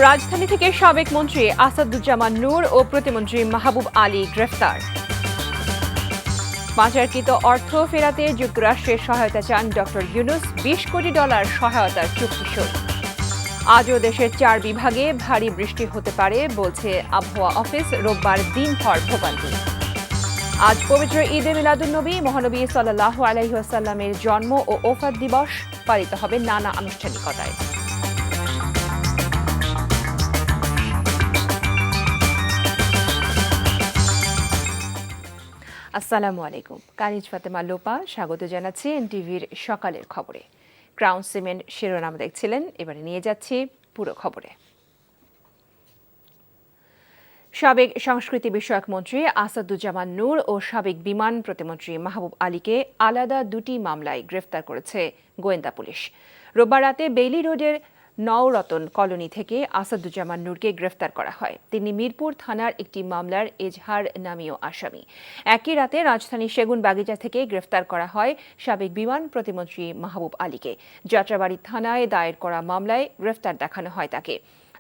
রাজধানী থেকে সাবেক মন্ত্রী আসাদুজ্জামান নূর ও প্রতিমন্ত্রী মাহবুব আলী গ্রেফতার। পাচারকৃত অর্থ ফেরাতে যুক্তরাষ্ট্রের সহায়তা চান ডক্টর ইউনূস, $20 কোটি সহায়তার চুক্তি সই। আজও দেশের 4 বিভাগে ভারী বৃষ্টি হতে পারে বলছে আবহাওয়া অফিস, রোববার দিনভর ভোগান্তি। আজ পবিত্র ঈদে মিলাদুন্নবী, মহানবী সাল্লাল্লাহু আলাইহি ওয়াসাল্লামের জন্ম ও ওফাত দিবস পালিত হবে নানা আনুষ্ঠানিকতায়। আসসালামু আলাইকুম। কানিজ ফাতেমা লোপা স্বাগত জানাচ্ছি এনটিভির সকালের খবরে। ক্রাউন সিমেন্ট শিরোনাম দেখছিলেন, এবারে নিয়ে যাচ্ছি পুরো খবরে। সাবেক সংস্কৃতি বিষয়ক মন্ত্রী আসাদুজ্জামান নূর ও সাবেক বিমান প্রতিমন্ত্রী মাহবুব আলীকে আলাদা 2টি মামলায় গ্রেফতার করেছে গোয়েন্দা পুলিশ। রোববার রাতে বেইলি রোডের নওরতন কলোনি থেকে আসাদুজ্জামান নূরকে গ্রেফতার করা হয়। তিনি মিরপুর থানার একটি মামলার এজহার নামীয় আসামি। একই রাতে রাজধানীর সেগুনবাগিচা থেকে গ্রেফতার করা হয় সাবেক বিমান প্রতিমন্ত্রী মাহবুব আলীকে। যাত্রাবাড়ী থানায় দায়ের করা মামলায় গ্রেফতার দেখানো হয় তাকে।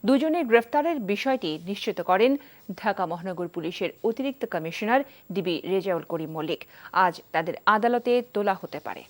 দুজনের গ্রেফতারের বিষয়টি নিশ্চিত করেন ঢাকা মহানগর পুলিশের অতিরিক্ত কমিশনার ডিবি রেজাউল করিম মল্লিক। আজ তাদের আদালতে তোলা হতে পারে।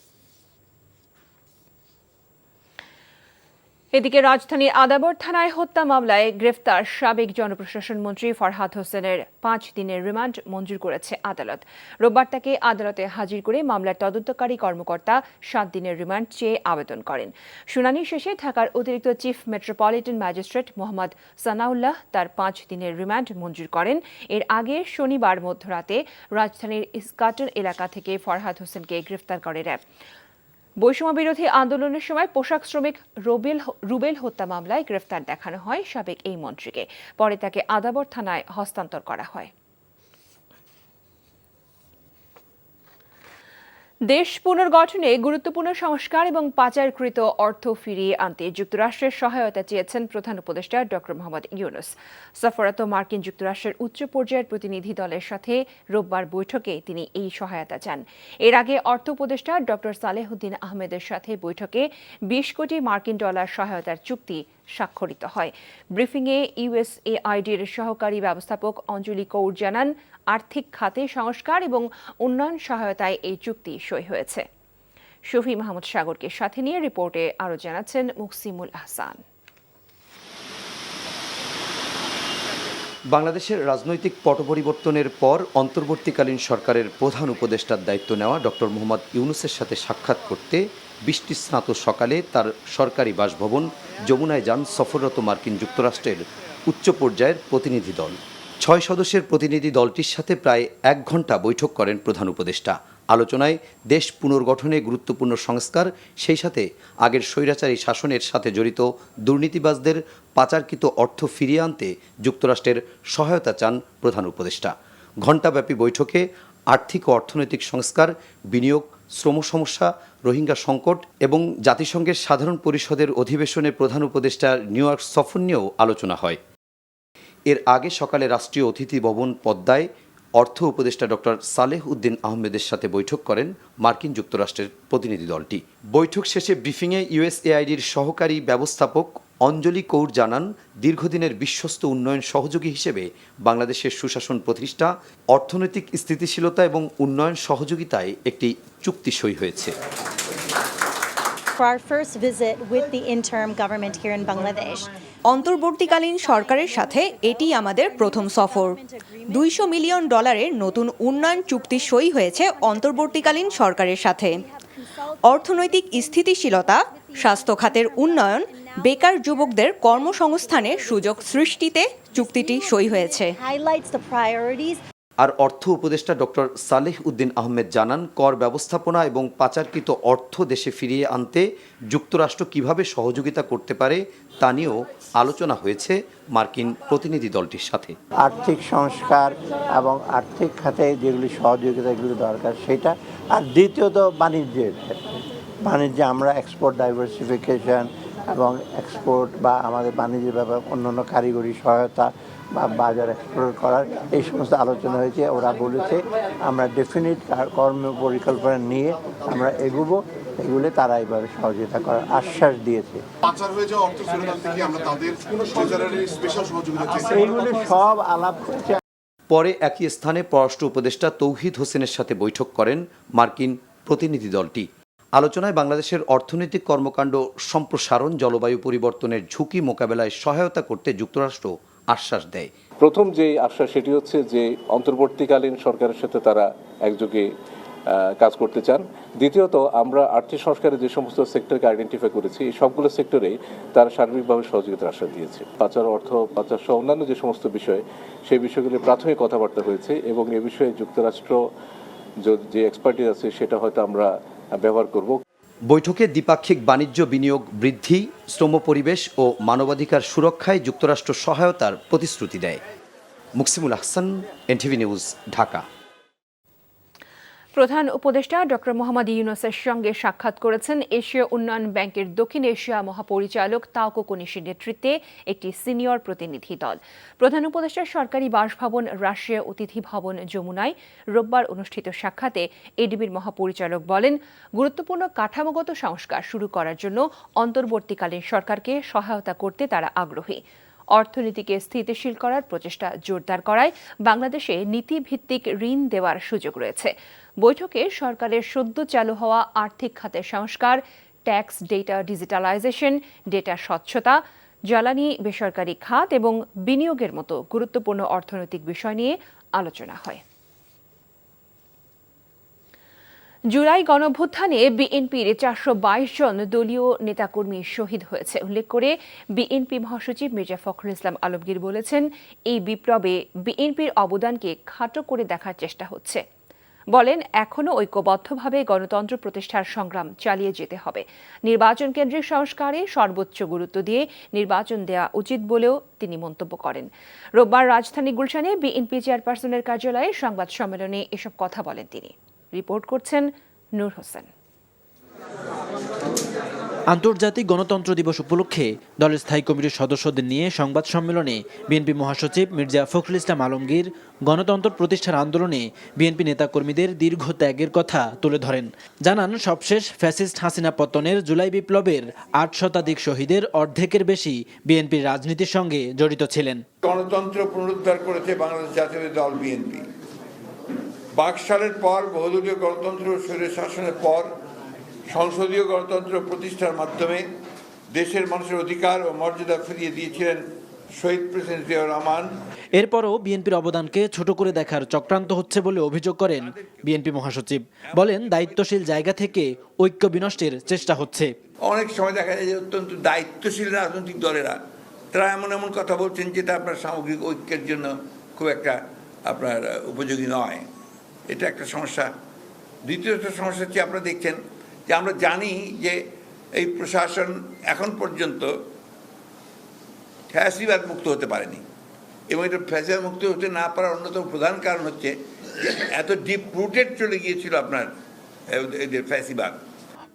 এদিকে রাজধানীর আদাবর থানায় হত্যা মামলায় গ্রেফতার সাবেক জনপ্রশাসন মন্ত্রী ফরহাদ হোসেনের 5 দিনের রিমান্ড মঞ্জুর করেছে আদালত। রোববার তাকে আদালতে হাজির করে মামলার তদন্তকারী কর্মকর্তা 7 দিনের রিমান্ড চেয়ে আবেদন করেন। শুনানি শেষে ঢাকার অতিরিক্ত chief metropolitan magistrate Mohammad Sanaullah তার 5 দিনের রিমান্ড মঞ্জুর করেন। এর আগে শনিবার মধ্যরাতে রাজধানীর ইস্কাটন এলাকা থেকে ফরহাদ হোসেনকে গ্রেফতার করে র্যাব। বৈষম্য বিরোধী আন্দোলনের সময় পোশাক শ্রমিক রুবেল হত্যা মামলায় গ্রেফতার দেখানো হয় সাবেক এই মন্ত্রীকে। পরে তাকে আদাবর থানায় হস্তান্তর করা হয়। দেশ পুনর্গঠনে গুরুত্বপূর্ণ সংস্কার এবং পাচারকৃত অর্থ ফিরিয়ে আনতে যুক্তরাষ্ট্রের সহায়তা চেয়েছেন প্রধান উপদেষ্টা ডক্টর মোহাম্মদ ইউনূস। সফররত মার্কিন যুক্তরাষ্ট্রের উচ্চ পর্যায়ের প্রতিনিধি দলের সাথে রোববার বৈঠকে তিনি এই সহায়তা চান। এর আগে অর্থ উপদেষ্টা ডক্টর সালেহুদ্দিন আহমেদের সাথে বৈঠকে $20 কোটি সহায়তার চুক্তি স্বাক্ষরিত হয়। ব্রিফিংয়ে ইউএসএআইডির সহকারী ব্যবস্থাপক অঞ্জলি কৌর জানান, আর্থিক খাতে সংস্কার এবং উন্নয়ন সহায়তায় এই চুক্তি সই হয়েছে। শফি মাহমুদ সাগরকে সাথে নিয়ে রিপোর্টে আরও জানাচ্ছেন মুকসিমুল আহসান। বাংলাদেশের রাজনৈতিক পট পরিবর্তনের পর অন্তর্বর্তীকালীন সরকারের প্রধান উপদেষ্টার দায়িত্ব নেওয়া ডক্টর মোহাম্মদ ইউনূসের সাথে সাক্ষাৎ করতে বৃষ্টি স্নাত সকালে তার সরকারি বাসভবন যমুনায় যান সফররত মার্কিন যুক্তরাষ্ট্রের উচ্চ পর্যায়ের প্রতিনিধি দল। 6 সদস্যের প্রতিনিধি দলটির সাথে প্রায় 1 ঘণ্টা বৈঠক করেন প্রধান উপদেষ্টা। আলোচনায় দেশ পুনর্গঠনে গুরুত্বপূর্ণ সংস্কার, সেই সাথে আগের স্বৈরাচারী শাসনের সাথে জড়িত দুর্নীতিবাজদের পাচারকৃত অর্থ ফিরিয়ে আনতে যুক্তরাষ্ট্রের সহায়তা চান প্রধান উপদেষ্টা। ঘণ্টাব্যাপী বৈঠকে আর্থিক ও অর্থনৈতিক সংস্কার, বিনিয়োগ, শ্রম সমস্যা, রোহিঙ্গা সংকট এবং জাতিসংঘের সাধারণ পরিষদের অধিবেশনে প্রধান উপদেষ্টার নিউ ইয়র্ক সফর নিয়েও আলোচনা হয়। এর আগে সকালে রাষ্ট্রীয় অতিথি ভবন পদ্মায় অর্থ উপদেষ্টা ডক্টর সালেহুদ্দিন আহমেদের সাথে বৈঠক করেন মার্কিন যুক্তরাষ্ট্রের প্রতিনিধি দলটি। বৈঠক শেষে ব্রিফিংয়ে ইউএসএআইডির সহকারী ব্যবস্থাপক অঞ্জলি কৌর জানান, দীর্ঘদিনের বিশ্বস্ত উন্নয়ন সহযোগী হিসেবে বাংলাদেশের সুশাসন প্রতিষ্ঠা, অর্থনৈতিক স্থিতিশীলতা এবং উন্নয়ন সহযোগিতায় একটি চুক্তি সই হয়েছে। For our first visit with the interim government here in Bangladesh. অন্তর্বর্তীকালীন সরকারের সাথে এটি আমাদের প্রথম সফর। $200 মিলিয়ন নতুন উন্নয়ন চুক্তি সই হয়েছে অন্তর্বর্তীকালীন সরকারের সাথে। অর্থনৈতিক স্থিতিশীলতা, স্বাস্থ্য খাতের উন্নয়ন, বেকার যুবকদের কর্মসংস্থানের সুযোগ সৃষ্টিতে চুক্তিটি সই হয়েছে। আর অর্থ উপদেষ্টা ডক্টর সালেহুদ্দিন আহমেদ জানান, কর ব্যবস্থাপনা এবং পাচারকৃত অর্থ দেশে ফিরিয়ে আনতে যুক্তরাষ্ট্র কিভাবে সহযোগিতা করতে পারে তা নিয়েও আলোচনা হয়েছে মার্কিন প্রতিনিধি দলটির সাথে। আর্থিক সংস্কার এবং আর্থিক খাতে যেগুলি সহযোগিতা এগুলি দরকার সেটা, আর দ্বিতীয়ত বাণিজ্যে আমরা এক্সপোর্ট ডাইভার্সিফিকেশন এবং এক্সপোর্ট বা আমাদের বাণিজ্যের ব্যাপারে অন্যান্য কারিগরি সহায়তা বা বাজার এক্সপ্লোর করার এই সমস্ত আলোচনা হয়েছে। ওরা বলেছে আমরা ডেফিনিট কর্ম পরিকল্পনা নিয়ে আমরা এগোবো এগুলো তারা এইভাবে সহযোগিতা করার আশ্বাস দিয়েছে। পাচার হয়ে যাওয়া অর্থ ফেরত আনতে কি আমরা তাদের ট্রেজারারির স্পেশাল সহযোগিতা চাই। এইগুলো সব আলাপ হয়েছে। পরে একই স্থানে পররাষ্ট্র উপদেষ্টা তৌহিদ হোসেনের সাথে বৈঠক করেন মার্কিন প্রতিনিধি দলটি। আলোচনায় বাংলাদেশের অর্থনৈতিক কর্মকাণ্ড সম্প্রসারণ, জলবায়ু পরিবর্তনের ঝুঁকি মোকাবেলায় সহায়তা করতে যুক্তরাষ্ট্র আশ্বাস দেয়। প্রথম যে আশ্বাস সেটি হচ্ছে যে অন্তর্বর্তীকালীন সরকারের সাথে তারা একযোগে কাজ করতে চান। দ্বিতীয়ত, আমরা আর্থিক সংস্কারে যে সমস্ত সেক্টরকে আইডেন্টিফাই করেছি এই সবগুলো সেক্টরেই তারা সার্বিকভাবে সহযোগিতার আশ্বাস দিয়েছে। পাচার অর্থ পাচার সহ অন্যান্য যে সমস্ত বিষয় সেই বিষয়গুলির প্রাথমিক কথাবার্তা হয়েছে এবং এ বিষয়ে যুক্তরাষ্ট্র যে এক্সপার্টিস আছে সেটা হয়তো আমরা ব্যবহার করব। বৈঠকে দ্বিপাক্ষিক বাণিজ্য বিনিয়োগ বৃদ্ধি, শ্রম পরিবেশ ও মানবাধিকার সুরক্ষায় যুক্তরাষ্ট্র সহায়তার প্রতিশ্রুতি দেয়। Muksimul Ahsan, NTV news, Dhaka. প্রধান উপদেষ্টা ডক্টর মোহাম্মদ ইউনূসের সঙ্গে সাক্ষাৎ করেছেন এশীয় উন্নয়ন ব্যাংকের দক্ষিণ এশিয়া মহাপরিচালক তাওকো কোনিশির নেতৃত্বে একটি সিনিয়র প্রতিনিধি দল। প্রধান উপদেষ্টার সরকারি বাসভবন রাষ্ট্রীয় অতিথি ভবন যমুনায় রোববার অনুষ্ঠিত সাক্ষাতে এডিবির মহাপরিচালক বলেন, গুরুত্বপূর্ণ কাঠামোগত সংস্কার শুরু করার জন্য অন্তর্বর্তীকালীন সরকারকে সহায়তা করতে তারা আগ্রহী। অর্থনীতিকে স্থিতিশীল করার প্রচেষ্টা জোরদার করায় বাংলাদেশে নীতিভিত্তিক ঋণ দেওয়ার সুযোগ রয়েছে। বৈঠকে সরকারের সদ্য চালু হওয়া আর্থিক খাতের সংস্কার, ট্যাক্স ডেটা ডিজিটালাইজেশন, ডেটা স্বচ্ছতা, জ্বালানি বেসরকারি খাত এবং বিনিয়োগের মতো গুরুত্বপূর্ণ অর্থনৈতিক বিষয় নিয়ে আলোচনা হয়। জুলাই গণঅভ্যুত্থানে বিএনপির 422 জন দলীয় নেতাকর্মী শহীদ হয়েছে উল্লেখ করে বিএনপি মহাসচিব মির্জা ফখরুল ইসলাম আলমগীর বলেছেন, এই বিপ্লবে বিএনপির অবদানকে খাটো করে দেখার চেষ্টা হচ্ছে। বলেন, এখনও ঐক্যবদ্ধভাবে গণতন্ত্র প্রতিষ্ঠার সংগ্রাম চালিয়ে যেতে হবে। নির্বাচন কেন্দ্রিক সংস্কারে সর্বোচ্চ গুরুত্ব দিয়ে নির্বাচন দেওয়া উচিত বলেও তিনি মন্তব্য করেন। রোববার রাজধানী গুলশানে বিএনপি চেয়ারপারসনের কার্যালয়ে সংবাদ সম্মেলনে এসব কথা বলেন তিনি। রিপোর্ট করছেন নূর হোসেন। আন্তর্জাতিক গণতন্ত্র দিবস উপলক্ষে দলের স্থায়ী কমিটির সদস্যদের নিয়ে সংবাদ সম্মেলনে বিএনপি মহাসচিব মির্জা ফখরুল ইসলাম আলমগীর গণতন্ত্র প্রতিষ্ঠার আন্দোলনে বিএনপি নেতাকর্মীদের দীর্ঘ ত্যাগের কথা তুলে ধরেন। জানান, সবশেষ ফ্যাসিস্ট হাসিনা পতনের জুলাই বিপ্লবের 8 শতাধিক শহীদের অর্ধেকের বেশি বিএনপির রাজনীতির সঙ্গে জড়িত ছিলেন। গণতন্ত্র পুনরুদ্ধার করেছে বাংলাদেশ জাতীয় দল বিএনপি। বাকশালের পর বহুদলীয় গণতন্ত্র স্বৈর শাসনের পর সংসদীয় গণতন্ত্র প্রতিষ্ঠার মাধ্যমে দেশের মানুষের অধিকার ও মর্যাদা ফিরিয়ে দিয়েছিলেন শহীদ প্রেসিডেন্ট জিয়াউর রহমান। এরপরও বিএনপির অবদানকে ছোট করে দেখার চক্রান্ত হচ্ছে বলে অভিযোগ করেন বিএনপি মহাসচিব। বলেন, দায়িত্বশীল জায়গা থেকে ঐক্য বিনষ্টের চেষ্টা হচ্ছে। অনেক সময় দেখা যায় যে অত্যন্ত দায়িত্বশীল রাজনৈতিক দলেরা তারা এমন এমন কথা বলছেন যেটা আপনার সামগ্রিক ঐক্যের জন্য খুব একটা আপনার উপযোগী নয়। এটা একটা সমস্যা। দ্বিতীয়ত সমস্যা হচ্ছে, আপনারা দেখছেন যে আমরা জানি যে এই প্রশাসন এখন পর্যন্ত ফ্যাসিবাদ মুক্ত হতে পারেনি এবং এটা ফ্যাসিবাদ মুক্ত হতে না পারার অন্যতম প্রধান কারণ হচ্ছে এত ডিপ রুটেড চলে গিয়েছিল আপনার এদের ফ্যাসিবাদ।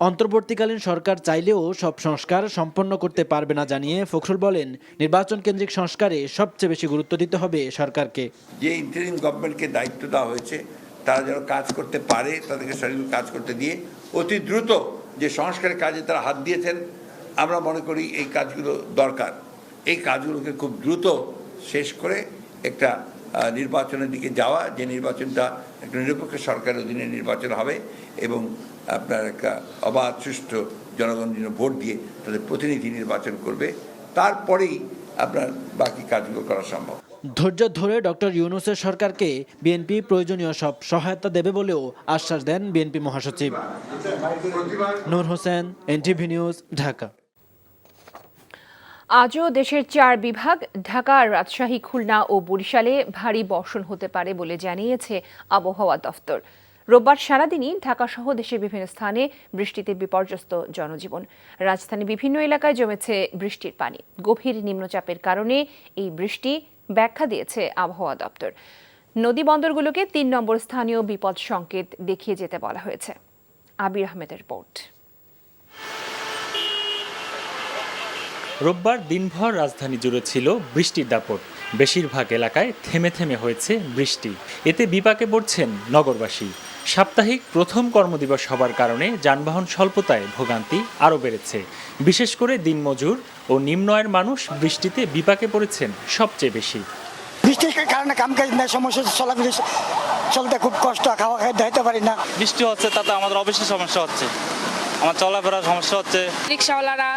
অন্তর্বর্তীকালীন সরকার চাইলেও সব সংস্কার সম্পন্ন করতে পারবে না জানিয়ে ফখরুল বলেন, নির্বাচন কেন্দ্রিক সংস্কারে সবচেয়ে বেশি গুরুত্ব দিতে হবে সরকারকে। যে ইন্টারিম গভর্নমেন্টকে দায়িত্ব দেওয়া হয়েছে তারা যেন কাজ করতে পারে, তাদেরকে সঠিক কাজ করতে দিয়ে অতি দ্রুত যে সংস্কারের কাজে তারা হাত দিয়েছেন, আমরা মনে করি এই কাজগুলো দরকার। এই কাজগুলোকে খুব দ্রুত শেষ করে একটা নির্বাচনের দিকে যাওয়া, যে নির্বাচনটা একটা নিরপেক্ষ সরকারের অধীনে নির্বাচন হবে এবং আপনার একটা অবাধ সুষ্ঠু জনগণ ভোট দিয়ে তাদের প্রতিনিধি নির্বাচন করবে, তারপরেই আপনার বাকি কাজগুলো করা সম্ভব। ধৈর্য ধরে ডক্টর ইউনূসের সরকারকে বিএনপি প্রয়োজনীয় সব সহায়তা দেবে বলেও আশ্বাস দেন বিএনপি মহাসচিব। নূর হোসেন, এনটিভি নিউজ, ঢাকা। আজও দেশের 4 বিভাগ ঢাকা, রাজশাহী, খুলনা ও বরিশালে ভারী বর্ষণ হতে পারে বলে জানিয়েছে আবহাওয়া দফতর। রোববার সারাদিনই ঢাকাসহ দেশের বিভিন্ন স্থানে বৃষ্টিতে বিপর্যস্ত জনজীবন। রাজধানীর বিভিন্ন এলাকায় জমেছে বৃষ্টির পানি। গভীর নিম্নচাপের কারণে এই বৃষ্টি ব্যাখ্যা দিয়েছে আবহাওয়া দপ্তর। নদী বন্দরগুলোকে 3 নম্বর স্থানীয় বিপদ সংকেত দেখিয়ে যেতে বলা হয়েছে। আবির আহমেদের রিপোর্ট। রোববার দিনভর রাজধানী জুড়ে ছিল বৃষ্টির দাপট। বেশিরভাগ এলাকায় থেমে থেমে হয়েছে বৃষ্টি। এতে বিপাকে পড়ছেন নগরবাসী। সাপ্তাহিক প্রথম কর্মদিবস হবার কারণে যানবাহন স্বল্পতায় ভোগান্তি আরও বেড়েছে। বিশেষ করে দিনমজুর ও নিম্ন আয়ের মানুষ বৃষ্টিতে বিপাকে পড়েছেন সবচেয়ে বেশি। বৃষ্টির কারণে কাম কাজ নেই, সমস্যা চলতে খুব কষ্ট, খাওয়া খাইতে হইতে পারি না। বৃষ্টি হচ্ছে তাতে আমাদের অবশ্যই সমস্যা হচ্ছে, আমার চলাফেরার সমস্যা হচ্ছে। রিক্সাওয়ালারা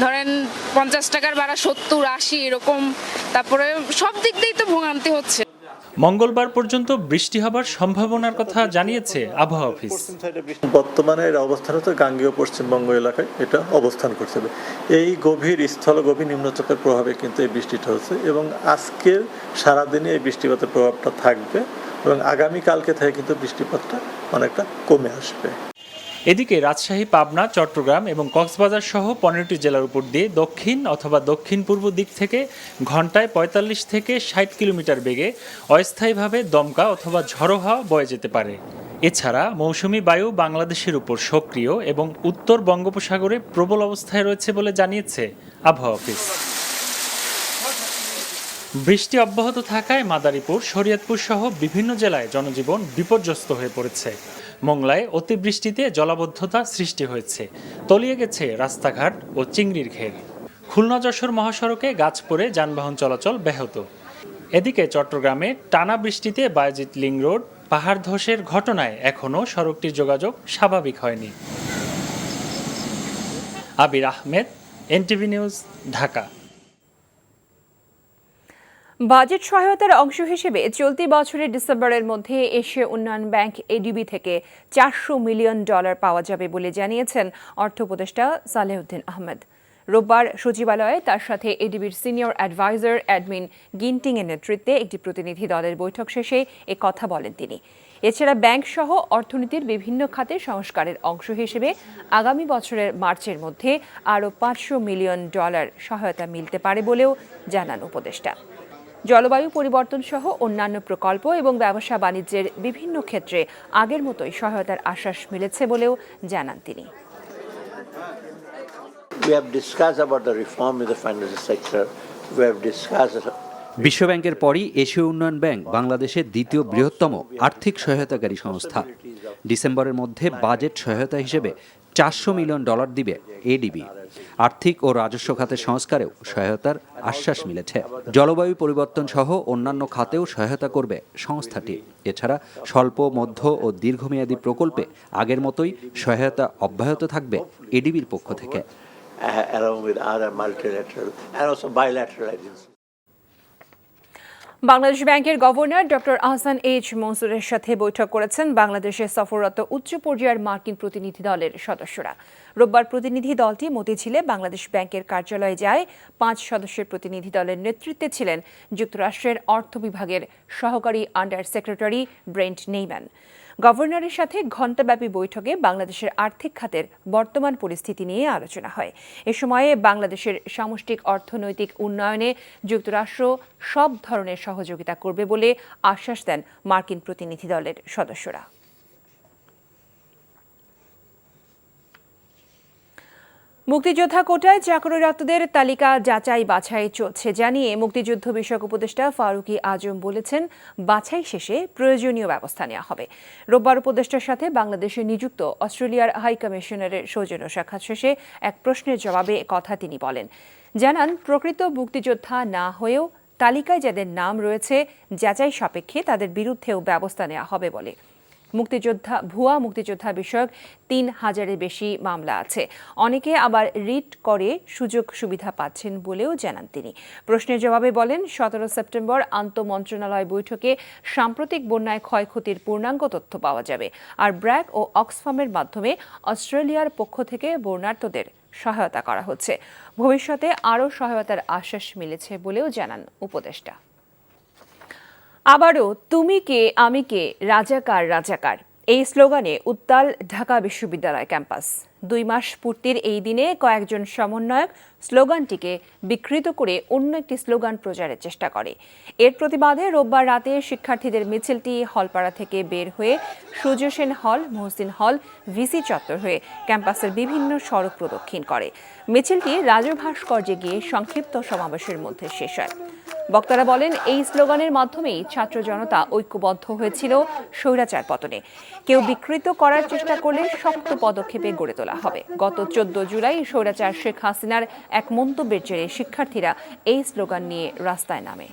ধরেন 50 টাকার ভাড়া 70-80 এরকম, তারপরে সব দিক দিয়েই তো ভোগান্তি হচ্ছে। মঙ্গলবার পর্যন্ত বৃষ্টি হবার সম্ভাবনার কথা জানিয়েছে আবহাওয়া অফিস। বর্তমানে এর অবস্থান হচ্ছে গাঙ্গেয় পশ্চিমবঙ্গ এলাকায় এটা অবস্থান করছে। এই গভীর স্থলগভীর নিম্নচাপের প্রভাবে কিন্তু এই বৃষ্টিটা হচ্ছে এবং আজকের সারাদিনে এই বৃষ্টিপাতের প্রভাবটা থাকবে এবং আগামীকালকে থেকে কিন্তু বৃষ্টিপাতটা অনেকটা কমে আসবে। এদিকে রাজশাহী, পাবনা, চট্টগ্রাম এবং কক্সবাজার সহ 15টি জেলার উপর দিয়ে দক্ষিণ অথবা দক্ষিণ পূর্ব দিক থেকে ঘন্টায় 45 থেকে 60 কিলোমিটার বেগে অস্থায়ীভাবে দমকা অথবা ঝড়ো হাওয়া বয়ে যেতে পারে। এছাড়া মৌসুমি বায়ু বাংলাদেশের উপর সক্রিয় এবং উত্তর বঙ্গোপসাগরে প্রবল অবস্থায় রয়েছে বলে জানিয়েছে আবহাওয়া অফিস। বৃষ্টি অব্যাহত থাকায় মাদারীপুর, শরীয়তপুর সহ বিভিন্ন জেলায় জনজীবন বিপর্যস্ত হয়ে পড়েছে। মোংলায় অতিবৃষ্টিতে জলাবদ্ধতা সৃষ্টি হয়েছে, তলিয়ে গেছে রাস্তাঘাট ও চিংড়ির ঘের। খুলনা যশোর মহাসড়কে গাছ পড়ে যানবাহন চলাচল ব্যাহত। এদিকে চট্টগ্রামে টানা বৃষ্টিতে বায়েজিদ লিং রোড পাহাড় ধসের ঘটনায় এখনও সড়কটির যোগাযোগ স্বাভাবিক হয়নি। Abir Ahmed, NTV news, Dhaka. Budget সহায়তার অংশ হিসেবে চলতি বছরের ডিসেম্বরের মধ্যে এশিয়া উন্নয়ন ব্যাংক এডিবি থেকে $400 মিলিয়ন পাওয়া যাবে বলে জানিয়েছেন অর্থ উপদেষ্টা সালেহউদ্দিন আহমেদ। রোববার সচিবালয়ে তার সাথে এডিবির সিনিয়র অ্যাডভাইজার অ্যাডমিন গিন্টিং এর নেতৃত্বে একটি প্রতিনিধি দলের বৈঠক শেষে এ কথা বলেন তিনি। এছাড়া ব্যাংক সহ অর্থনীতির বিভিন্ন খাতে সংস্কারের অংশ হিসেবে আগামী বছরের মার্চের মধ্যে আরও $500 মিলিয়ন সহায়তা মিলতে পারে বলেও জানান উপদেষ্টা। জলবায়ু পরিবর্তন সহ অন্যান্য প্রকল্প এবং ব্যবসা বাণিজ্যের বিভিন্ন ক্ষেত্রে আগের মতোই সহায়তার আশ্বাস মিলেছে বলেও জানান তিনি। বিশ্বব্যাংকের পরই এশীয় উন্নয়ন ব্যাংক বাংলাদেশের দ্বিতীয় বৃহত্তম আর্থিক সহায়তাকারী সংস্থা। ডিসেম্বরের মধ্যে বাজেট সহায়তা হিসেবে $400 মিলিয়ন দিবে এডিবি। আর্থিক ও রাজস্ব খাতের সংস্কারেও সহায়তার আশ্বাস মিলেছে। জলবায়ু পরিবর্তন সহ অন্যান্য খাতেও সহায়তা করবে সংস্থাটি। এছাড়া স্বল্প, মধ্য ও দীর্ঘমেয়াদী প্রকল্পে আগের মতোই সহায়তা অব্যাহত থাকবে এডিবির পক্ষ থেকে। বাংলাদেশ ব্যাংকের গভর্নর ডক্টর আহসান এইচ মনসুরের সাথে বৈঠক করেছেন বাংলাদেশে সফররত উচ্চ পর্যায়ের মার্কিন প্রতিনিধি দলের সদস্যরা। রোববার প্রতিনিধি দলটি মতিঝিলে বাংলাদেশ ব্যাংকের কার্যালয়ে যায়। 5 সদস্যের প্রতিনিধি দলের নেতৃত্বে ছিলেন যুক্তরাষ্ট্রের অর্থ বিভাগের সহকারী আন্ডার সেক্রেটারি ব্রেন্ট নেইম্যান। গভর্নরের সাথে ঘণ্টাব্যাপী বৈঠকে বাংলাদেশের আর্থিক খাতের বর্তমান পরিস্থিতি নিয়ে আলোচনা হয়। এ সময়ে বাংলাদেশের সামষ্টিক অর্থনৈতিক উন্নয়নে যুক্তরাষ্ট্র সব ধরনের সহযোগিতা করবে বলে আশ্বাস দেন মার্কিন প্রতিনিধি দলের সদস্যরা। মুক্তিযোদ্ধা কোটায় চাকরিরতদের তালিকা যাচাই বাছাই চলছে জানিয়ে মুক্তিযুদ্ধ বিষয়ক উপদেষ্টা ফারুকী আজম বলেছেন, বাছাই শেষে প্রয়োজনীয় ব্যবস্থা নেওয়া হবে। রোববার উপদেষ্টার সাথে বাংলাদেশে নিযুক্ত অস্ট্রেলিয়ার হাই কমিশনারের সৌজন্য সাক্ষাৎ শেষে এক প্রশ্নের জবাবে কথা তিনি বলেন। জানান, প্রকৃত মুক্তিযোদ্ধা না হয়েও তালিকায় যাদের নাম রয়েছে যাচাই সাপেক্ষে তাদের বিরুদ্ধেও ব্যবস্থা নেওয়া হবে বলে। ভুয়া মুক্তিযোদ্ধা বিষয়ক 3000-এর বেশি মামলা আছে। অনেকে আবার রিট করে সুযোগ সুবিধা পাচ্ছেন বলেও জানান তিনি। প্রশ্নের জবাবে বলেন, 17 সেপ্টেম্বর আন্তঃমন্ত্রণালয় বৈঠকে সাম্প্রতিক বন্যায় ক্ষয়ক্ষতির পূর্ণাঙ্গ তথ্য পাওয়া যাবে। আর ব্র্যাক ও অক্সফামের মাধ্যমে অস্ট্রেলিয়ার পক্ষ থেকে বন্যার্তদের সহায়তা করা হচ্ছে। ভবিষ্যতে আরও সহায়তার আশ্বাস মিলেছে বলেও জানান উপদেষ্টা। আবারও তুমি কে আমি কে, রাজাকার রাজাকার, এই স্লোগানে উত্তাল ঢাকা বিশ্ববিদ্যালয় ক্যাম্পাস। 2 মাস পূর্তির এই দিনে কয়েকজন সমন্বয়ক স্লোগানটিকে বিকৃত করে অন্য একটি স্লোগান প্রচারের চেষ্টা করে। এর প্রতিবাদে রোববার রাতে শিক্ষার্থীদের মিছিলটি হলপাড়া থেকে বের হয়ে সূর্য সেন হল, মহসিন হল, ভিসি চত্বর হয়ে ক্যাম্পাসের বিভিন্ন সড়ক প্রদক্ষিণ করে। মিছিলটি রাজু ভাস্কর্যে গিয়ে সংক্ষিপ্ত সমাবেশের মধ্যে শেষ হয়। বক্তারা বলেন, এই স্লোগানের মাধ্যমেই ছাত্র জনতা ঐক্যবদ্ধ হয়েছিল স্বৈরাচার পতনে। কেউ বিকৃত করার চেষ্টা করলে শক্ত পদক্ষেপে গড়ে তোলা হবে। গত 14 জুলাই স্বৈরাচার শেখ হাসিনার এক মন্তব্যের জেরে শিক্ষার্থীরা এই স্লোগান নিয়ে রাস্তায় নামে।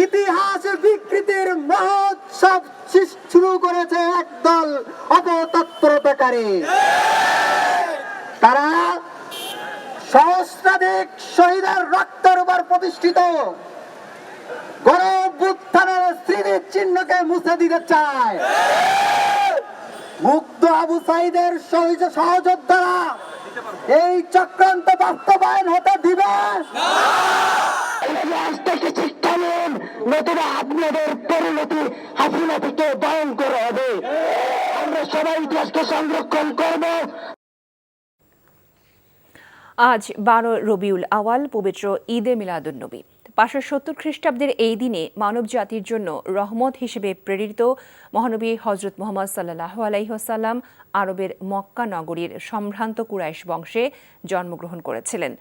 ইতিহাস বিকৃতির মহোৎসব শুরু করেছে একদল অপতৎপরতাকারী। তারা সহস্রাধিক শহীদের রক্তের উপর প্রতিষ্ঠিত গণ-অভ্যুত্থানের স্মৃতির চিহ্নকে মুছে দিতে চায়। মুক্ত আবু সাঈদের সহযোদ্ধারা এই চক্রান্ত বাস্তবায়ন হতে দিবে না। ইতিহাস থেকে শিক্ষা নিন, নতুবা আপনাদের পরিণতি হাসিনা থেকে ভয়ঙ্কর হবে। আমরা সবাই ইতিহাসকে সংরক্ষণ করব। আজ 12 রবিউল আওয়াল, পবিত্র ঈদে মিলাদুন্নবী। 570 খ্রিস্টাব্দের এই দিনে মানব জাতির জন্য রহমত হিসেবে প্রেরিত মহানবী হযরত মুহাম্মদ সাল্লাল্লাহু আলাইহি ওয়াসাল্লাম আরবের মক্কা নগরীর সম্ভ্রান্ত কুরাইশ বংশে জন্মগ্রহণ করেছিলেন।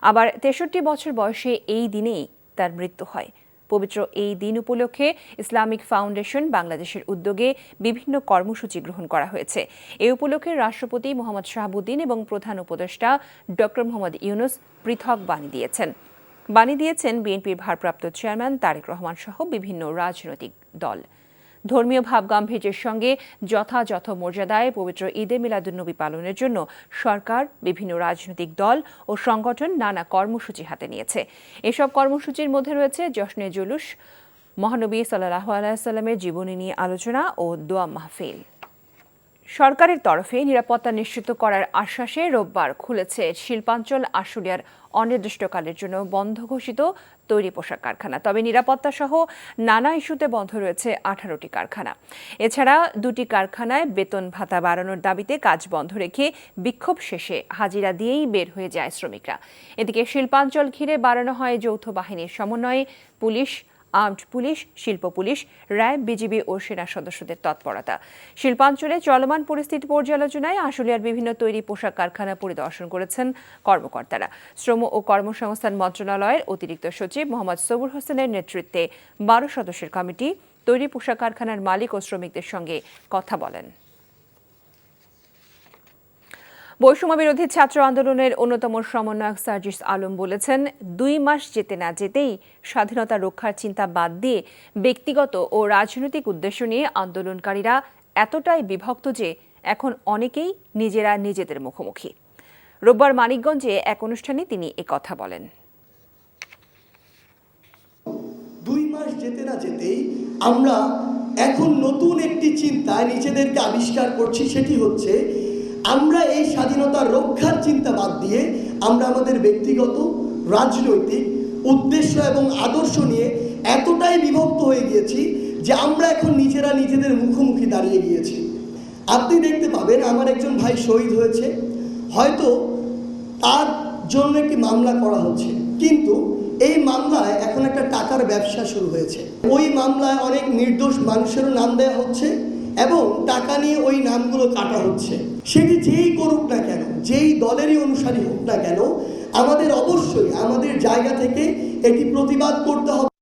আবার 63 বছর বয়সে এই দিনেই তার মৃত্যু হয়। পবিত্র এই দিন উপলক্ষে ইসলামিক ফাউন্ডেশন বাংলাদেশের উদ্যোগে বিভিন্ন কর্মসূচি গ্রহণ করা হয়েছে। এই উপলক্ষে রাষ্ট্রপতি মোহাম্মদ শাহাবুদ্দিন এবং প্রধান উপদেষ্টা ডক্টর মোহাম্মদ ইউনূস পৃথক বাণী দিয়েছেন বিএনপির ভারপ্রাপ্ত চেয়ারম্যান তারেক রহমান সহ বিভিন্ন রাজনৈতিক দল। ধর্মীয় ভাবগাম্ভীর্যের সঙ্গে যথাযথ মর্যাদায় পবিত্র ঈদে মিলাদুন্নবী পালনের জন্য সরকার, বিভিন্ন রাজনৈতিক দল ও সংগঠন নানা কর্মসূচি হাতে নিয়েছে। এসব কর্মসূচির মধ্যে রয়েছে জশ্নে জুলুস, মহানবী সাল্লাল্লাহু আলাইহি ওয়াসাল্লামের জীবনী নিয়ে আলোচনা ও দোয়া মাহফিল। সরকারের তরফে নিরাপত্তা নিশ্চিত করার আশ্বাসে রোববার খুলেছে শিল্পাঞ্চল আশুলিয়ার অনির্দিষ্টকালের জন্য বন্ধ ঘোষিত তৈরি পোশাক কারখানা। তবে নিরাপত্তা সহ নানা ইস্যুতে বন্ধ রয়েছে 18টি কারখানা। এছাড়া 2টি কারখানায় বেতন ভাতা বাড়ানোর দাবিতে কাজ বন্ধ রেখে বিক্ষোভ শেষে হাজিরা দিয়েই বের হয়ে যায় শ্রমিকরা। এদিকে শিল্পাঞ্চল ঘিরে বাড়ানো হয় যৌথ বাহিনীর সমন্বয়ে পুলিশ, আর্মড পুলিশ, শিল্প পুলিশ, র্যাব, বিজিবি ও সেনা সদস্যদের তৎপরতা। শিল্পাঞ্চলে চলমান পরিস্থিতি পর্যালোচনায় আশুলিয়ার বিভিন্ন তৈরি পোশাক কারখানা পরিদর্শন করেছেন কর্মকর্তারা। শ্রম ও কর্মসংস্থান মন্ত্রণালয়ের অতিরিক্ত সচিব মোহাম্মদ সবুর হোসেনের নেতৃত্বে 12 সদস্যের কমিটি তৈরি পোশাক কারখানার মালিক ও শ্রমিকদের সঙ্গে কথা বলেন। বৈষম্য বিরোধী ছাত্র আন্দোলনের অন্যতম সমন্বয়ক সার্জিস আলম বলেছেন, 2 মাস যেতে না যেতেই স্বাধীনতা রক্ষার চিন্তা বাদ দিয়ে ব্যক্তিগত ও রাজনৈতিক উদ্দেশ্য নিয়ে আন্দোলনকারীরা এতটাই বিভক্ত যে এখন অনেকেই নিজেরা নিজেদের মুখোমুখি। রোববার মানিকগঞ্জে এক অনুষ্ঠানে তিনি একথা বলেন। 2 মাস যেতে না যেতেই আমরা এখন নতুন একটি চিন্তায় নিজেদেরকে আবিষ্কার করছি। সেটি হচ্ছে, আমরা এই স্বাধীনতা রক্ষার চিন্তা বাদ দিয়ে আমরা আমাদের ব্যক্তিগত রাজনৈতিক উদ্দেশ্য এবং আদর্শ নিয়ে এতটাই বিভক্ত হয়ে গিয়েছি যে আমরা এখন নিজেরা নিজেদের মুখোমুখি দাঁড়িয়ে গিয়েছি। আপনি দেখতে পাবেন, আমার একজন ভাই শহীদ হয়েছে, হয়তো তার জন্য একটি মামলা করা হচ্ছে, কিন্তু এই মামলায় এখন একটা টাকার ব্যবসা শুরু হয়েছে। ওই মামলায় অনেক নির্দোষ মানুষেরও নাম দেওয়া হচ্ছে এবং টাকা নিয়ে ওই নামগুলো কাটা হচ্ছে। সেটি যেই করুক না কেন, যেই দলেরই অনুসারী হোক না কেন, আমাদের অবশ্যই আমাদের জায়গা থেকে এটি প্রতিবাদ করতে হবে।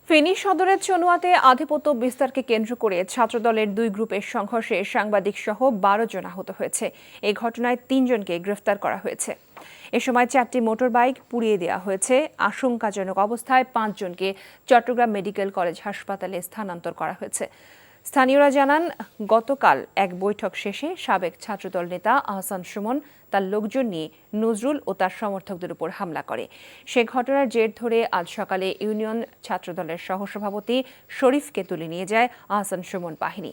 ফেনী সদরের চনুয়াতে আধিপত্য বিস্তারকে কেন্দ্র করে ছাত্রদলের 2 গ্রুপের সংঘর্ষে সাংবাদিক সহ 12 জন আহত হয়েছে। এই ঘটনায় 3 জনকে গ্রেফতার করা হয়েছে। এ সময় 4টি মোটর বাইক পুড়িয়ে দেওয়া হয়েছে। আশঙ্কাজনক অবস্থায় 5 জনকে চট্টগ্রাম মেডিকেল কলেজ হাসপাতালে স্থানান্তর করা হয়েছে। স্থানীয়রা জানান, গতকাল এক বৈঠক শেষে সাবেক ছাত্রদল নেতা আহসান সুমন তার লোকজন নিয়ে নজরুল ও তার সমর্থকদের উপর হামলা করে। সে ঘটনার জের ধরে আজ সকালে ইউনিয়ন ছাত্রদলের সহসভাপতি শরীফকে তুলে নিয়ে যায় আহসান সুমন বাহিনী।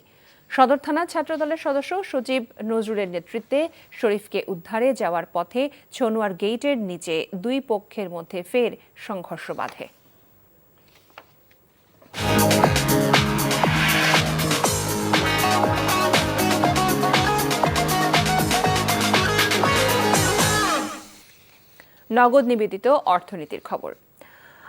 সদর থানা ছাত্রদলের সদস্য সচিব নজরুলের নেতৃত্বে শরীফকে উদ্ধারে যাওয়ার পথে ছনুয়ার গেইটের নিচে 2 পক্ষের মধ্যে ফের সংঘর্ষ বাধে। নগদ নিবেদিত অর্থনীতির খবর।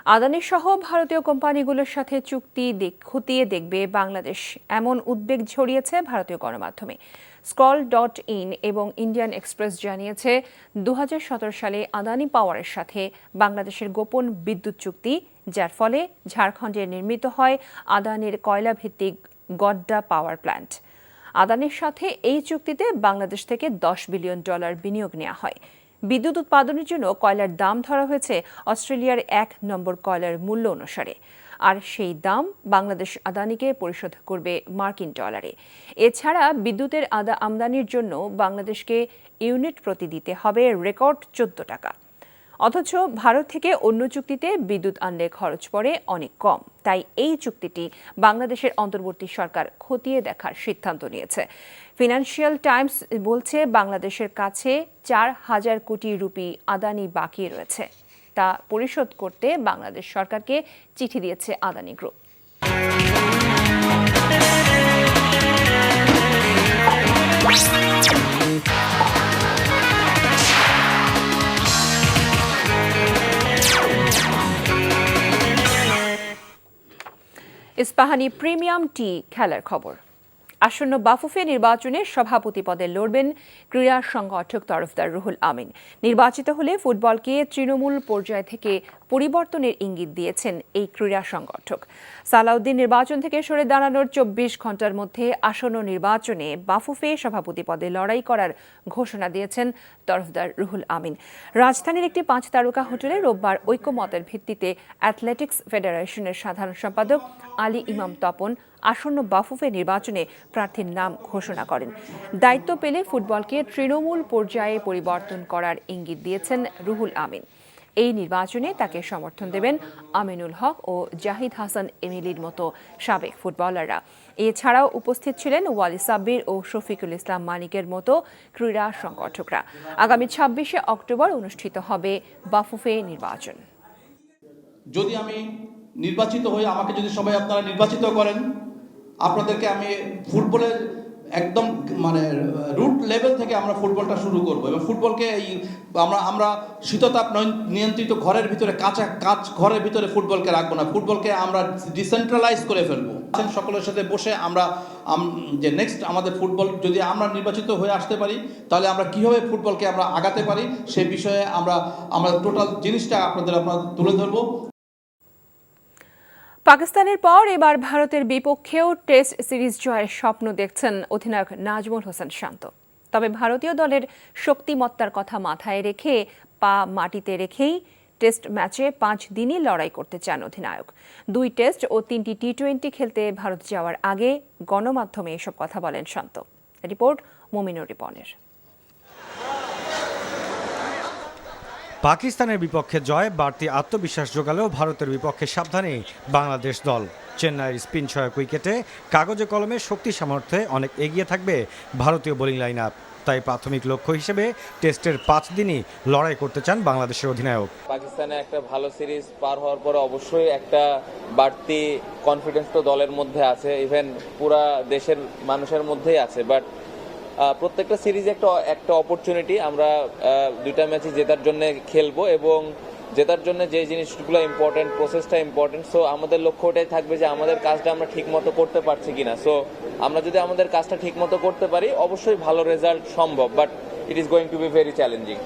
আদানি সহ ভারতীয় কোম্পানিগুলোর সাথে চুক্তি খতিয়ে দেখবে বাংলাদেশ, এমন উদ্বেগ ছড়িয়েছে ভারতীয় গণমাধ্যমে। scroll.in এবং ইন্ডিয়ান এক্সপ্রেস জানিয়েছে 2017 সালে আদানি পাওয়ারের সাথে বাংলাদেশের গোপন বিদ্যুৎ চুক্তি, যার ফলে ঝাড়খণ্ডে নির্মিত হয় আদানির কয়লাভিত্তিক গড্ডা পাওয়ার প্ল্যান্ট। আদানির সাথে এই চুক্তিতে বাংলাদেশ থেকে $10 বিলিয়ন বিনিয়োগ নেওয়া হয়। বিদ্যুৎ উৎপাদনের জন্য কয়লার দাম ধরা হয়েছে অস্ট্রেলিয়ার 1 নম্বর কয়লার মূল্য অনুসারে, আর সেই দাম বাংলাদেশ আদানিকে পরিশোধ করবে মার্কিন ডলারে। এছাড়া বিদ্যুতের আমদানির জন্য বাংলাদেশকে ইউনিট প্রতি দিতে হবে রেকর্ড 14 টাকা। অথচ ভারত থেকে অন্য চুক্তিতে বিদ্যুৎ আনলে খরচ পড়ে অনেক কম। তাই এই চুক্তিটি বাংলাদেশের অন্তর্বর্তী সরকার খতিয়ে দেখার সিদ্ধান্ত নিয়েছে। ফিনান্সিয়াল টাইমস বলছে বাংলাদেশের কাছে 4,000 কোটি রুপি আদানি বাকি রয়েছে। তা পরিশোধ করতে বাংলাদেশ সরকারকে চিঠি দিয়েছে আদানি গ্রুপ। ইস্পাহানি প্রিমিয়াম টি খেলার খবর। আসন্ন বাফুফে নির্বাচনে সভাপতি পদে লড়বেন ক্রীড়া সংগঠক তরফদার রুহুল আমিন। নির্বাচিত হলে ফুটবলকে তৃণমূল পর্যায় থেকে পরিবর্তনের ইঙ্গিত দিয়েছেন এই ক্রীড়া সংগঠক। সালাউদ্দিন নির্বাচন থেকে সরে দাঁড়ানোর 24 ঘন্টার মধ্যে আসন্ন নির্বাচনে বাফুফে সভাপতি পদে লড়াই করার ঘোষণা দিয়েছেন তরফদার রুহুল আমিন। রাজধানীর একটি 5 তারকা হোটেলে রোববার ঐকমত্যের ভিত্তিতে অ্যাথলেটিক্স ফেডারেশনের সাধারণ সম্পাদক আলী ইমাম তপন আসন্ন বাফুফে নির্বাচনে প্রার্থীর নাম ঘোষণা করেন। দায়িত্ব পেলে ফুটবলকে তৃণমূল পর্যায়ে পরিবর্তন করার ইঙ্গিত দিয়েছেন রুহুল আমিন। এই নির্বাচনে তাকে সমর্থন দেবেন আমিনুল হক ও জাহিদ হাসান এমিলির মতো সাবেক ফুটবলাররা। এছাড়াও উপস্থিত ছিলেন ওয়ালি সাব্বির ও শফিকুল ইসলাম মানিকের মতো ক্রীড়া সংগঠকরা। আগামী 26শে অক্টোবর অনুষ্ঠিত হবে বাফুফে নির্বাচন। যদি আমি নির্বাচিত হই, আমাকে যদি সবাই আপনারা নির্বাচিত করেন, আপনাদেরকে আমি ফুটবলের একদম রুট লেভেল থেকে আমরা ফুটবলটা শুরু করব এবং ফুটবলকে আমরা শীততাপ নিয়ন্ত্রিত ঘরের ভিতরে কাঁচ ঘরের ভিতরে ফুটবলকে রাখবো না, ফুটবলকে আমরা ডিসেন্ট্রালাইজ করে ফেলবো। সকলের সাথে বসে আমরা যে নেক্সট আমাদের ফুটবল যদি আমরা নির্বাচিত হয়ে আসতে পারি, তাহলে আমরা কীভাবে ফুটবলকে আমরা আগাতে পারি সেই বিষয়ে আমরা টোটাল জিনিসটা আপনারা তুলে ধরবো। পাকিস্তানের পর এবার ভারতের বিপক্ষেও টেস্ট সিরিজ জয়ের স্বপ্ন দেখছেন অধিনায়ক নাজমুল হোসেন শান্ত। তবে ভারতীয় দলের শক্তিমত্তার কথা মাথায় রেখে পা মাটিতে রেখেই টেস্ট ম্যাচে 5 দিনই লড়াই করতে চান অধিনায়ক। 2 টেস্ট ও 3টি টি20 খেলতে ভারত যাওয়ার আগে গণমাধ্যমে এসব কথা বলেন শান্ত। রিপোর্ট মুমিনুর রিপনের। পাকিস্তানের বিপক্ষে জয় বাড়তি আত্মবিশ্বাস জোগালেও ভারতের বিপক্ষে সাবধানে বাংলাদেশ দল। চেন্নাইয়ের স্পিন সহায়ক উইকেটে কাগজে কলমে শক্তি সামর্থ্যে অনেক এগিয়ে থাকবে ভারতীয় বোলিং লাইন আপ। তাই প্রাথমিক লক্ষ্য হিসেবে টেস্টের 5 দিনই লড়াই করতে চান বাংলাদেশের অধিনায়ক। পাকিস্তানে একটা ভালো সিরিজ পার হওয়ার পরে অবশ্যই একটা বাড়তি কনফিডেন্স তো দলের মধ্যে আছে, ইভেন পুরা দেশের মানুষের মধ্যেই আছে। বাট প্রত্যেকটা সিরিজ একটা অপরচুনিটি। আমরা 2টা ম্যাচই জেতার জন্য খেলবো এবং জেতার জন্য যে জিনিসগুলো ইম্পর্টেন্ট, প্রসেসটা ইম্পর্টেন্ট। সো আমাদের লক্ষ্য ওটাই থাকবে যে আমাদের কাজটা আমরা ঠিক মতো করতে পারছি কিনা। সো আমরা যদি আমাদের কাজটা ঠিক মতো করতে পারি, অবশ্যই ভালো রেজাল্ট সম্ভব, but it is going to be very challenging.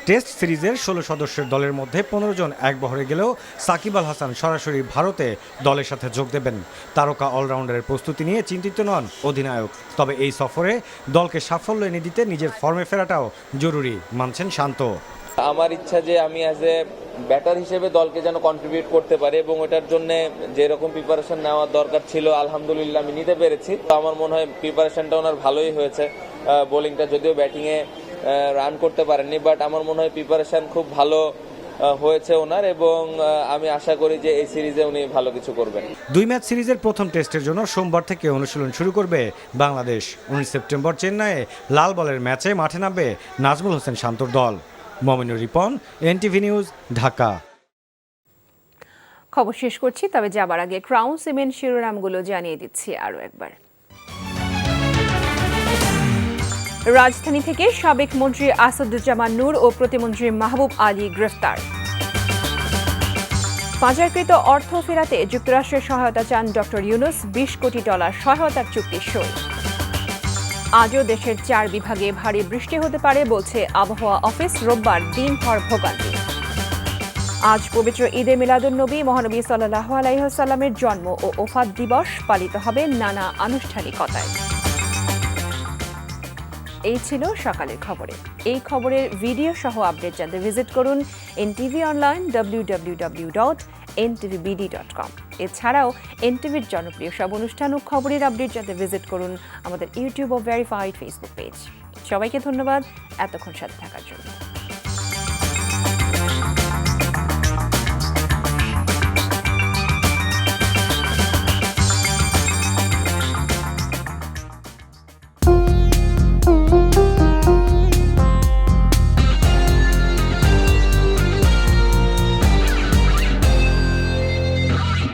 Test সিরিজের 16 সদস্যের দলের মধ্যে 15 জন এক বহরে গেলেও সাকিব আল হাসান সরাসরি ভারতে দলের সাথে যোগ দেবেন। তারকা অলরাউন্ডারের প্রস্তুতি নিয়ে চিন্তিত নন অধিনায়ক। তবে এই সফরে দলকে সাফল্য এনে দিতে নিজের ফর্মে ফেরাটাও জরুরি মানছেন শান্ত। আমার ইচ্ছা যে আমি অ্যাজ এ ব্যাটার হিসেবে দলকে যেন কন্ট্রিবিউট করতে পারি এবং ওটার জন্য যেরকম প্রিপারেশন নেওয়ার দরকার ছিল আলহামদুলিল্লাহ আমি নিতে পেরেছি। তো আমার মনে হয় প্রিপারেশনটা ওনার ভালোই হয়েছে। বোলিংটা যদিও ব্যাটিংয়ে রান করতে পারেননি, বাট আমার মনে হয় প্রিপারেশন খুব ভালো হয়েছে ওনার এবং আমি আশা করি যে এই সিরিজে উনি ভালো কিছু করবেন। 2 ম্যাচ সিরিজের প্রথম টেস্টের জন্য সোমবার থেকে অনুশীলন শুরু করবে বাংলাদেশ। 19 সেপ্টেম্বর চেন্নাইয়ে লাল বলের ম্যাচে মাঠে নামবে নাজমুল হোসেন শান্তর দল। Muminur Ripon, NTV news, Dhaka. খবর শেষ করছি, তবে যাবার আগে ক্রাউন সিমেন্ট শিরোনামগুলো জানিয়ে দিচ্ছি আরও একবার। রাজধানী থেকে সাবেক মন্ত্রী আসাদুজ্জামান নূর ও প্রতিমন্ত্রী মাহবুব আলী গ্রেফতার। পাচারকৃত অর্থ ফেরাতে যুক্তরাষ্ট্রের সহায়তা চান ডক্টর ইউনূস, $20 কোটি সহায়তার চুক্তি সই। আজও দেশের 4 বিভাগে ভারী বৃষ্টি হতে পারে বলছে আবহাওয়া অফিস, রোববার দিনভর ভোগান্তি। আজ পবিত্র ঈদে মিলাদুন্নবী, মহানবী সাল্লাল্লাহু আলাইহি ওয়াসাল্লামের জন্ম ও ওফাত দিবস পালিত হবে নানা আনুষ্ঠানিকতায়। এই ছিল সকালের খবরে। এই খবরের ভিডিও সহ আপডেট জানতে ভিজিট করুন NTV অনলাইন www.ntvbd.com। এছাড়াও এনটিভির জনপ্রিয় সব অনুষ্ঠান ও খবরের আপডেট জানতে ভিজিট করুন আমাদের ইউটিউব ও ভেরিফাইড ফেসবুক পেজ। সবাইকে ধন্যবাদ এতক্ষণ সাথে থাকার জন্য।